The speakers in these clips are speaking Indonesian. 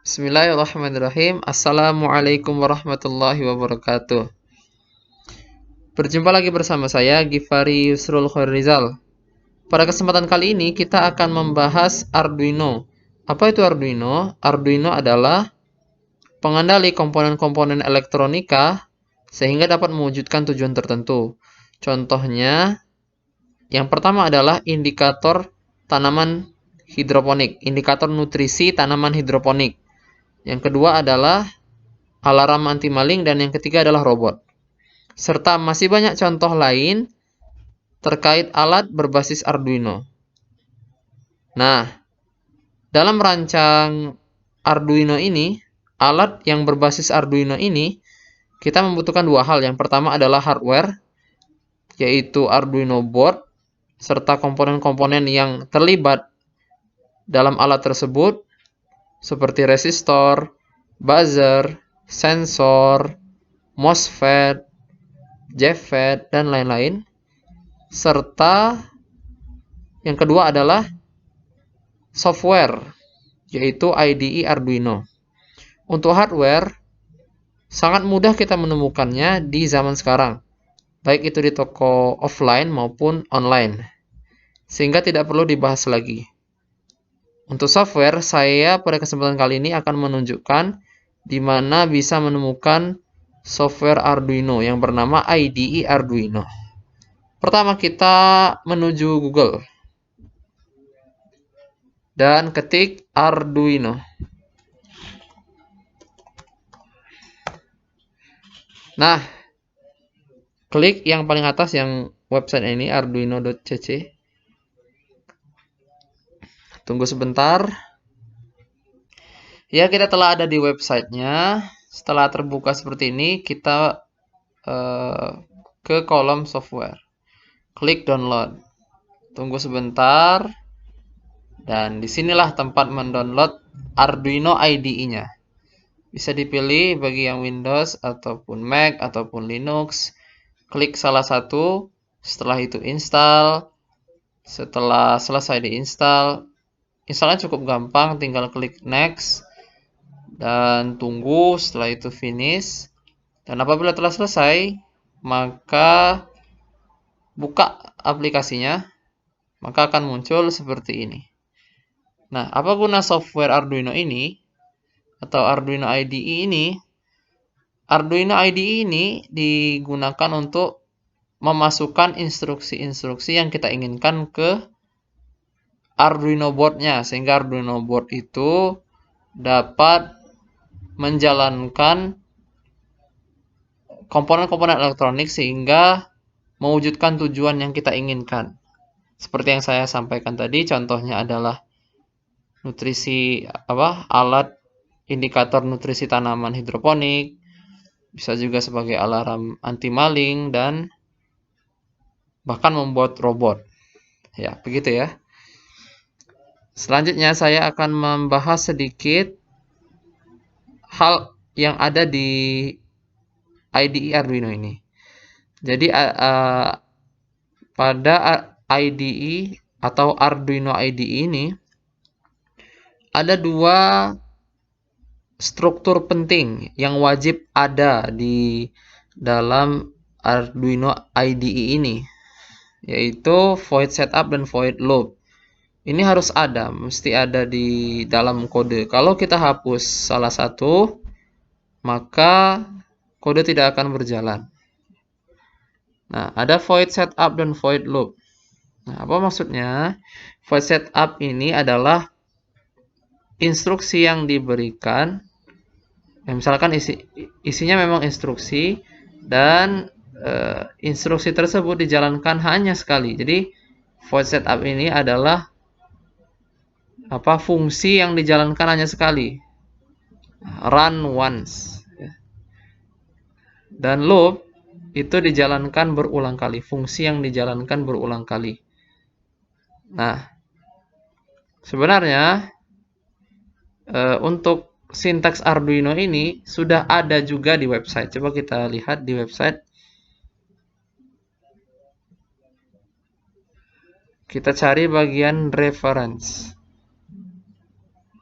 Bismillahirrahmanirrahim. Assalamualaikum warahmatullahi wabarakatuh. Berjumpa lagi bersama saya, Gifari Yusrul Khairizal. Pada kesempatan kali ini kita akan membahas Arduino. Apa itu Arduino? Arduino adalah pengendali komponen-komponen elektronika sehingga dapat mewujudkan tujuan tertentu. Contohnya, yang pertama adalah indikator tanaman hidroponik, indikator nutrisi tanaman hidroponik. Yang kedua adalah alarm anti maling, dan yang ketiga adalah robot. Serta masih banyak contoh lain terkait alat berbasis Arduino. Nah, dalam merancang Arduino ini, alat yang berbasis Arduino ini, kita membutuhkan dua hal. Yang pertama adalah hardware, yaitu Arduino board, serta komponen-komponen yang terlibat dalam alat tersebut, seperti resistor, buzzer, sensor, MOSFET, JFET, dan lain-lain. Serta yang kedua adalah software, yaitu IDE Arduino. Untuk hardware, sangat mudah kita menemukannya di zaman sekarang, baik itu di toko offline maupun online, sehingga tidak perlu dibahas lagi. Untuk software, saya pada kesempatan kali ini akan menunjukkan di mana bisa menemukan software Arduino yang bernama IDE Arduino. Pertama, kita menuju Google dan ketik Arduino. Nah, klik yang paling atas yang website ini, arduino.cc. Tunggu sebentar. Ya, kita telah ada di websitenya. Setelah terbuka seperti ini, kita ke kolom software. Klik download. Tunggu sebentar. Dan disinilah tempat mendownload Arduino IDE-nya. Bisa dipilih bagi yang Windows ataupun Mac ataupun Linux. Klik salah satu. Setelah itu install. Setelah selesai diinstal, instalnya cukup gampang, tinggal klik next dan tunggu. Setelah itu finish, dan apabila telah selesai, maka buka aplikasinya, maka akan muncul seperti ini. Nah, apa guna software Arduino ini atau Arduino IDE ini? Arduino IDE ini digunakan untuk memasukkan instruksi-instruksi yang kita inginkan ke Arduino board-nya, sehingga Arduino board itu dapat menjalankan komponen-komponen elektronik sehingga mewujudkan tujuan yang kita inginkan. Seperti yang saya sampaikan tadi, contohnya adalah alat indikator nutrisi tanaman hidroponik, bisa juga sebagai alarm anti maling, dan bahkan membuat robot. Ya, begitu ya. Selanjutnya saya akan membahas sedikit hal yang ada di IDE Arduino ini. Jadi pada IDE atau Arduino IDE ini ada dua struktur penting yang wajib ada di dalam Arduino IDE ini, yaitu void setup dan void loop. Ini harus ada, mesti ada di dalam kode. Kalau kita hapus salah satu, maka kode tidak akan berjalan. Nah, ada void setup dan void loop. Nah, apa maksudnya? Void setup ini adalah instruksi yang diberikan. Misalkan isinya memang instruksi, dan instruksi tersebut dijalankan hanya sekali. Jadi, void setup ini adalah fungsi yang dijalankan hanya sekali, run once. Dan loop itu dijalankan berulang kali, fungsi yang dijalankan berulang kali. Nah, sebenarnya untuk sintaks Arduino ini sudah ada juga di website. Coba kita lihat di website. Kita cari bagian reference.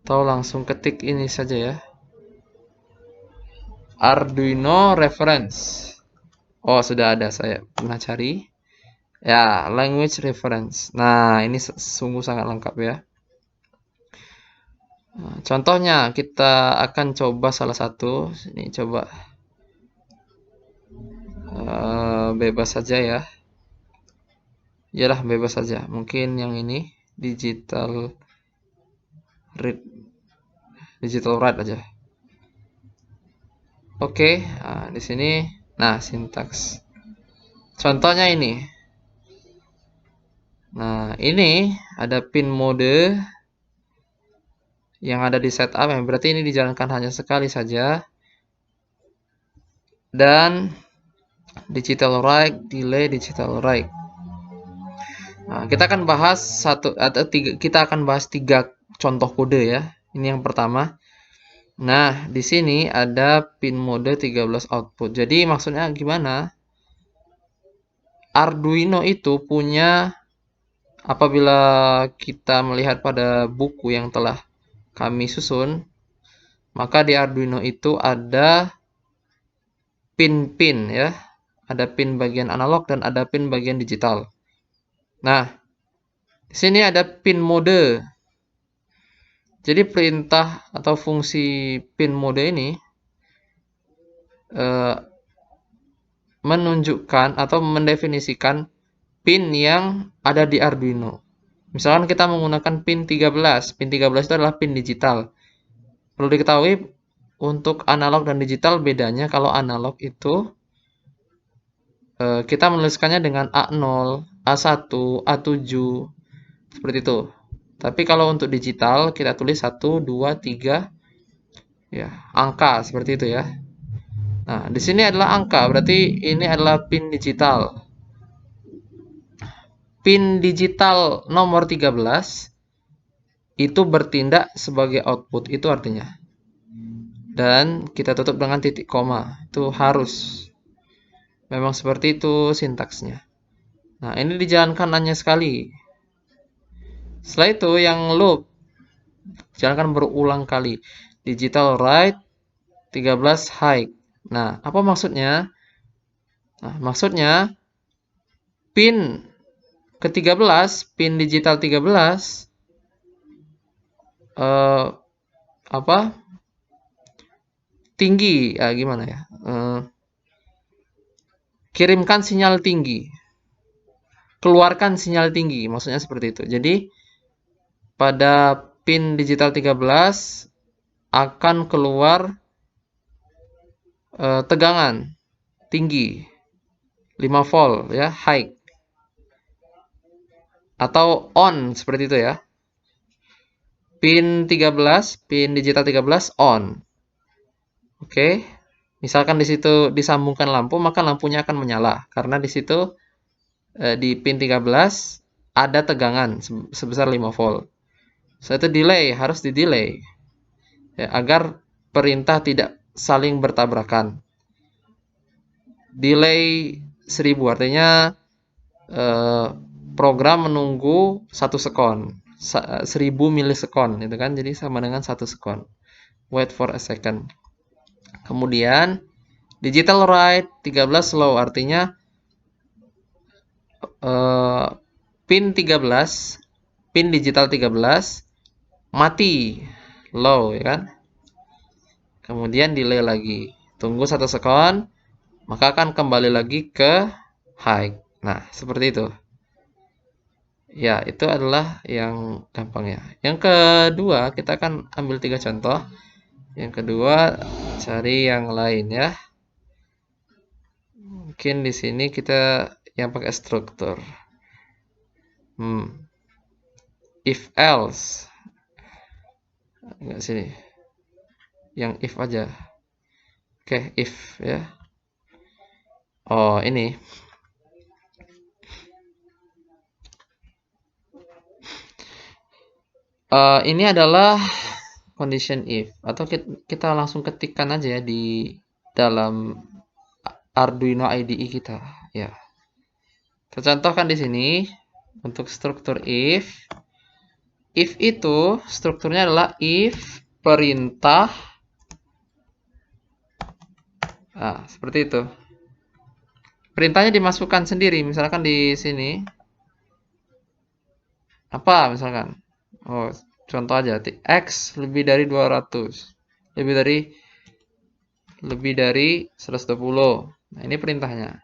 Atau langsung ketik ini saja ya. Arduino reference. Oh, sudah ada, saya pernah cari. Ya, language reference. Nah, ini sungguh sangat lengkap ya. Nah, contohnya kita akan coba salah satu. Ini coba bebas saja ya. Yalah, bebas saja. Mungkin yang ini digital read, digital write aja. Oke, nah, di sini, nah sintaks. Contohnya ini. Nah, ini ada pin mode yang ada di setup, yang berarti ini dijalankan hanya sekali saja. Dan digital write, delay digital write. Nah, kita akan bahas kita akan bahas 3 contoh kode ya. Ini yang pertama. Nah, di sini ada pin mode 13 output. Jadi maksudnya gimana? Arduino itu punya, apabila kita melihat pada buku yang telah kami susun, maka di Arduino itu ada pin-pin ya. Ada pin bagian analog dan ada pin bagian digital. Nah, di sini ada pin mode. Jadi perintah atau fungsi pin mode ini menunjukkan atau mendefinisikan pin yang ada di Arduino. Misalkan kita menggunakan pin 13. Pin 13 itu adalah pin digital. Perlu diketahui untuk analog dan digital bedanya. Kalau analog itu kita menuliskannya dengan A0, A1, A7 seperti itu. Tapi kalau untuk digital kita tulis 1, 2, 3 ya, angka seperti itu ya. Nah, di sini adalah angka, berarti ini adalah pin digital. Pin digital nomor 13 itu bertindak sebagai output, itu artinya. Dan kita tutup dengan titik koma. Itu harus. Memang seperti itu sintaksnya. Nah, ini dijalankan hanya sekali. Setelah itu yang loop jalankan berulang kali. Digital write 13 high. Nah, apa maksudnya? Nah, maksudnya pin ke-13, pin digital 13 apa? Tinggi, ya gimana ya? Kirimkan sinyal tinggi. Keluarkan sinyal tinggi, maksudnya seperti itu. Jadi pada pin digital 13 akan keluar tegangan tinggi 5 volt ya, high. Atau on seperti itu ya. Pin 13, pin digital 13 on. Oke. Misalkan di situ disambungkan lampu, maka lampunya akan menyala karena di situ di pin 13 ada tegangan sebesar 5 volt. Setelah itu delay, harus di delay ya, agar perintah tidak saling bertabrakan. Delay 1000 artinya program menunggu 1 sekon, 1000 milisekon itu kan, jadi sama dengan 1 sekon. Wait for a second. Kemudian digital write 13 slow artinya pin 13, pin digital 13 mati low ya kan. Kemudian delay lagi, tunggu 1 sekon, maka akan kembali lagi ke high. Nah, seperti itu. Ya, itu adalah yang gampang ya. Yang kedua, kita akan ambil 3 contoh. Yang kedua, cari yang lain ya. Mungkin di sini kita yang pakai struktur. If else. Enggak sini. Yang if aja. Oke, if ya. Oh, ini. Ini adalah condition if, atau kita langsung ketikkan aja ya di dalam Arduino IDE kita ya. Tercontohkan di sini untuk struktur if If itu strukturnya adalah if perintah. Nah, seperti itu. Perintahnya dimasukkan sendiri, misalkan di sini. Apa misalkan? Oh, contoh aja, X lebih dari 200. Lebih dari 120. Nah, ini perintahnya.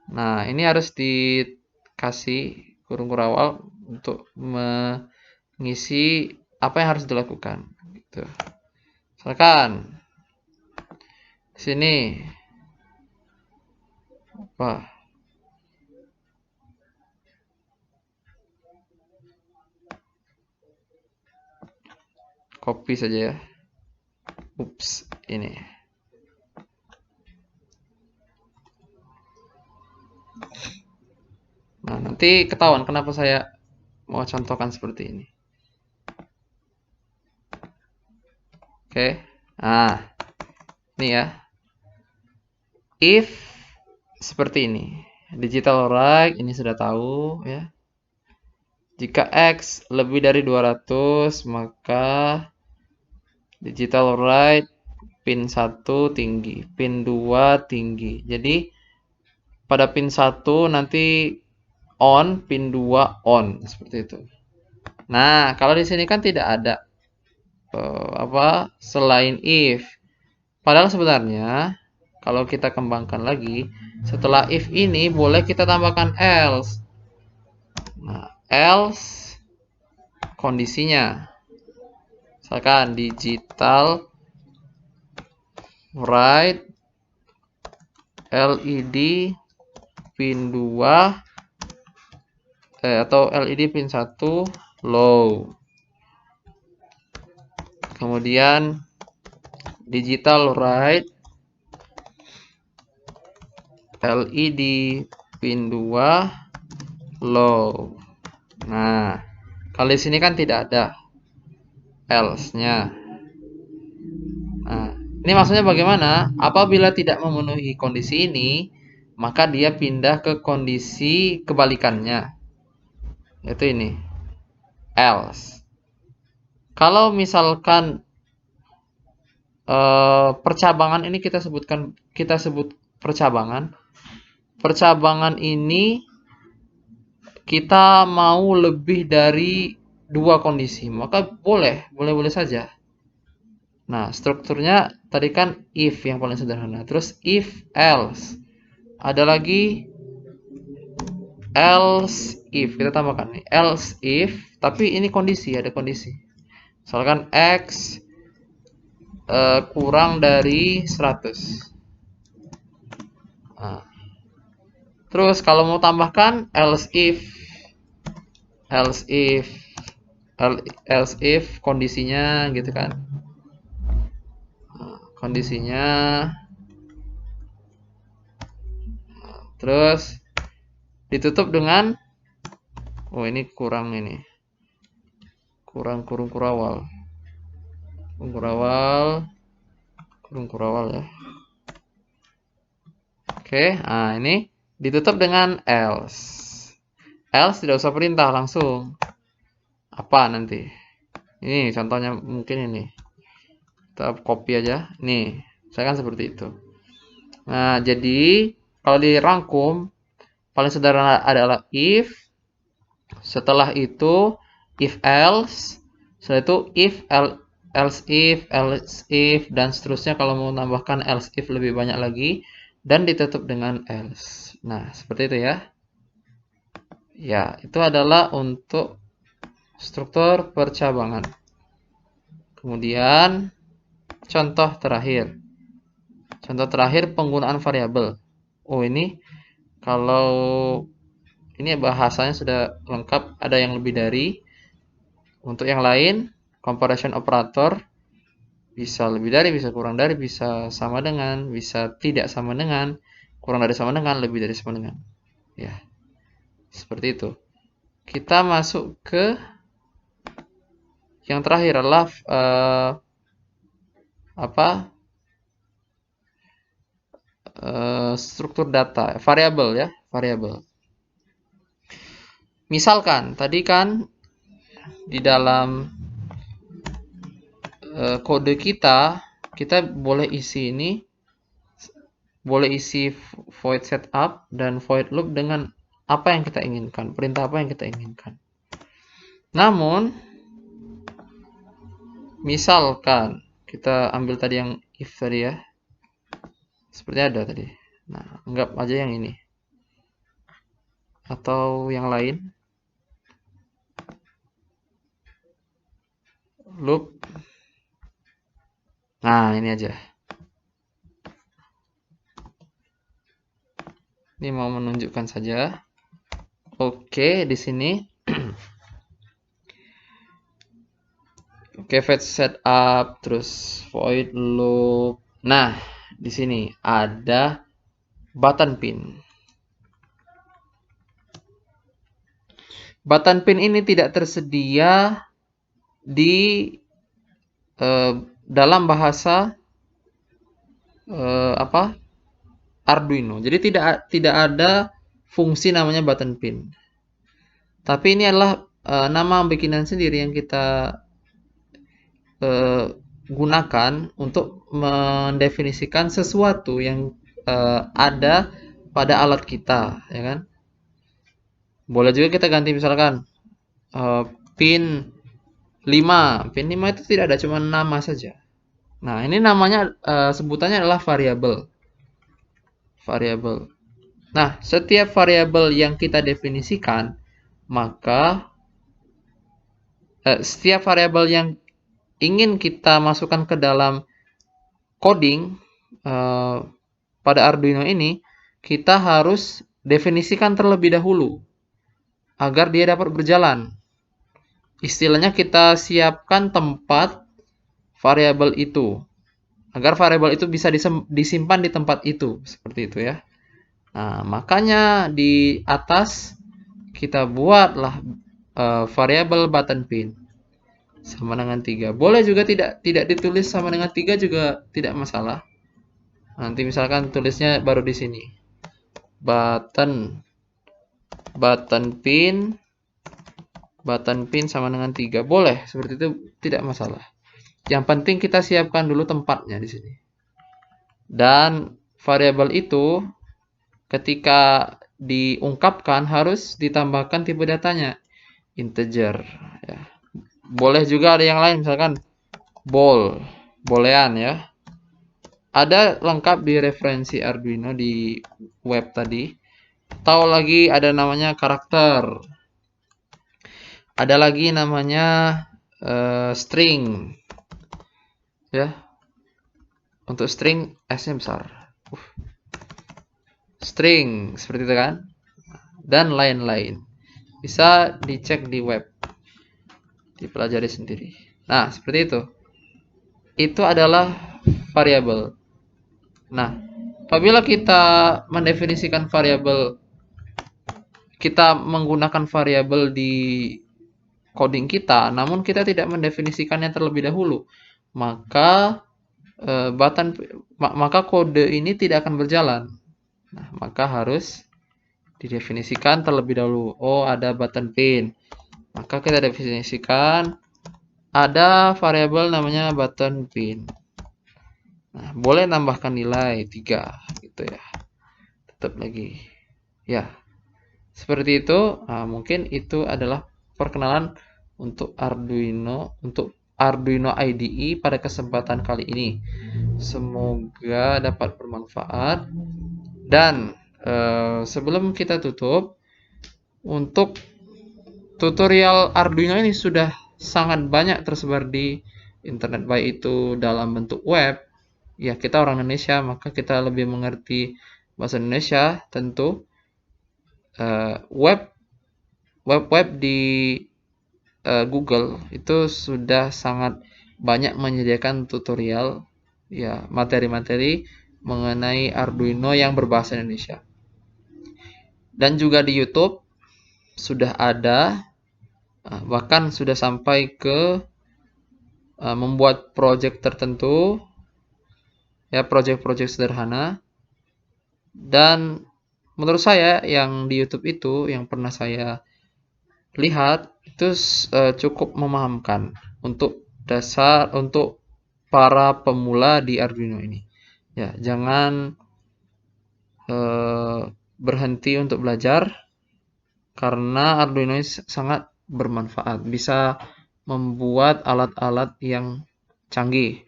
Nah, ini harus dikasih kurung kurawal untuk mengisi apa yang harus dilakukan. Gitu. Misalkan sini apa? Copy saja ya. Ups, ini. Nah, nanti ketahuan kenapa saya mau contohkan seperti ini. Oke. Nah, ini ya. If seperti ini. Digital right, ini sudah tahu ya. Jika X lebih dari 200, maka digital right pin 1 tinggi, pin 2 tinggi. Jadi pada pin 1 nanti on, pin 2 on, seperti itu. Nah, kalau di sini kan tidak ada selain if. Padahal sebenarnya kalau kita kembangkan lagi, setelah if ini boleh kita tambahkan else. Nah, else kondisinya. Misalkan digital right LED pin 2 atau LED pin 1 low. Kemudian digital right LED pin 2 low. Nah, kalau di sini kan tidak ada else-nya. Nah, ini maksudnya bagaimana? Apabila tidak memenuhi kondisi ini, maka dia pindah ke kondisi kebalikannya. Yaitu ini. Else. Kalau misalkan percabangan ini kita sebut percabangan. Percabangan ini kita mau lebih dari 2 kondisi, maka boleh saja. Nah, strukturnya tadi kan if yang paling sederhana. Terus if else. Ada lagi else if. Kita tambahkan nih. Else if, tapi ini kondisi, ada kondisi. Misalkan X kurang dari 100. Nah. Terus kalau mau tambahkan else if kondisinya gitu kan. Kondisinya terus ditutup dengan ini kurang kurung kurawal ya. Oke, nah ini ditutup dengan else tidak usah perintah, langsung apa nanti. Ini contohnya mungkin ini. Kita copy aja. Nih, saya kan seperti itu. Nah, jadi kalau dirangkum paling sederhana adalah if, setelah itu if else, setelah itu if else if dan seterusnya kalau mau tambahkan else if lebih banyak lagi dan ditutup dengan else. Nah, seperti itu ya. Ya, itu adalah untuk struktur percabangan. Kemudian contoh terakhir. Contoh terakhir penggunaan variabel. Oh, ini kalau ini bahasanya sudah lengkap, ada yang lebih dari. Untuk yang lain, comparison operator bisa lebih dari, bisa kurang dari, bisa sama dengan, bisa tidak sama dengan, kurang dari sama dengan, lebih dari sama dengan. Ya. Seperti itu. Kita masuk ke yang terakhir adalah struktur data, variabel ya, variabel. Misalkan tadi kan di dalam kode kita boleh isi ini, boleh isi void setup dan void loop dengan apa yang kita inginkan, perintah apa yang kita inginkan. Namun, misalkan kita ambil tadi yang if tadi ya, seperti ada tadi. Nah, anggap aja yang ini atau yang lain. Loop. Nah, ini aja. Ini mau menunjukkan saja. Oke, di sini. Oke, void setup, terus void loop. Nah, di sini ada button pin. Button pin ini tidak tersedia di dalam bahasa Arduino. Jadi tidak ada fungsi namanya button pin. Tapi ini adalah nama bikinan sendiri yang kita gunakan untuk mendefinisikan sesuatu yang ada pada alat kita, ya kan? Boleh juga kita ganti misalkan pin 5. Pin 5 itu tidak ada, cuma nama saja. Nah, ini namanya sebutannya adalah variabel. Nah, setiap variabel yang kita definisikan, maka setiap variabel yang ingin kita masukkan ke dalam coding pada Arduino ini, kita harus definisikan terlebih dahulu agar dia dapat berjalan. Istilahnya kita siapkan tempat variabel itu agar variabel itu bisa disimpan di tempat itu, seperti itu ya. Nah, makanya di atas kita buatlah variabel button pin sama dengan 3. Boleh juga tidak ditulis sama dengan 3 juga tidak masalah. Nanti misalkan tulisnya baru di sini. Button pin sama dengan 3. Boleh, seperti itu tidak masalah. Yang penting kita siapkan dulu tempatnya di sini. Dan variabel itu ketika diungkapkan harus ditambahkan tipe datanya integer ya. Boleh juga ada yang lain, misalkan boolean ya. Ada lengkap di referensi Arduino di web tadi. Tahu lagi ada namanya karakter. Ada lagi namanya string. Ya. Untuk string S-nya besar. String seperti itu kan? Dan lain-lain. Bisa dicek di web. Dipelajari sendiri. Nah, seperti itu. Itu adalah variabel. Nah, apabila kita mendefinisikan variabel, kita menggunakan variabel di coding kita, namun kita tidak mendefinisikannya terlebih dahulu, maka maka kode ini tidak akan berjalan. Nah, maka harus didefinisikan terlebih dahulu. Oh, ada button pin. Maka kita definisikan ada variabel namanya button pin. Nah, boleh nambahkan nilai 3 gitu ya. Tetap lagi. Ya. Seperti itu. Nah, mungkin itu adalah perkenalan untuk Arduino IDE pada kesempatan kali ini. Semoga dapat bermanfaat. Dan sebelum kita tutup, untuk tutorial Arduino ini sudah sangat banyak tersebar di internet, baik itu dalam bentuk web. Ya, kita orang Indonesia, maka kita lebih mengerti bahasa Indonesia tentu. Web di Google itu sudah sangat banyak menyediakan tutorial, ya, materi-materi mengenai Arduino yang berbahasa Indonesia. Dan juga di YouTube sudah ada, bahkan sudah sampai ke membuat project tertentu, ya, project-project sederhana. Dan menurut saya yang di YouTube itu yang pernah saya lihat itu cukup memahamkan untuk para pemula di Arduino ini. Ya, jangan berhenti untuk belajar karena Arduino ini sangat bermanfaat. Bisa membuat alat-alat yang canggih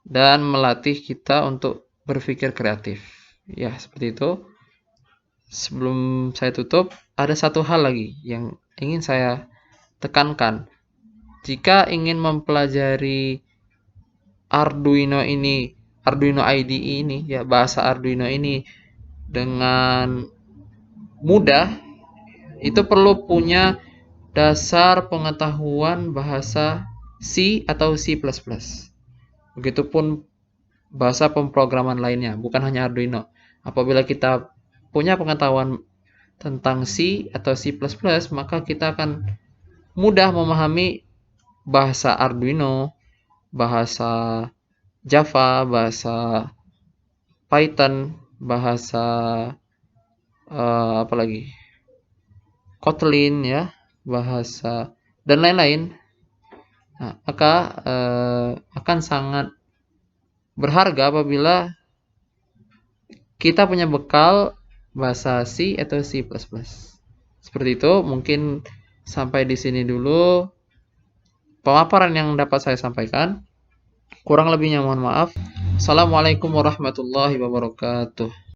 dan melatih kita untuk berpikir kreatif. Ya, seperti itu. Sebelum saya tutup, ada satu hal lagi yang ingin saya tekankan. Jika ingin mempelajari Arduino IDE ini, ya bahasa Arduino ini dengan mudah, itu perlu punya dasar pengetahuan bahasa C atau C++. Begitupun bahasa pemrograman lainnya, bukan hanya Arduino. Apabila kita punya pengetahuan tentang C atau C++, maka kita akan mudah memahami bahasa Arduino, bahasa Java, bahasa Python, bahasa apa lagi? Kotlin ya, bahasa dan lain-lain. Nah, maka akan sangat berharga apabila kita punya bekal bahasa C atau C++. Seperti itu, mungkin sampai di sini dulu pemaparan yang dapat saya sampaikan. Kurang lebihnya mohon maaf. Assalamualaikum warahmatullahi wabarakatuh.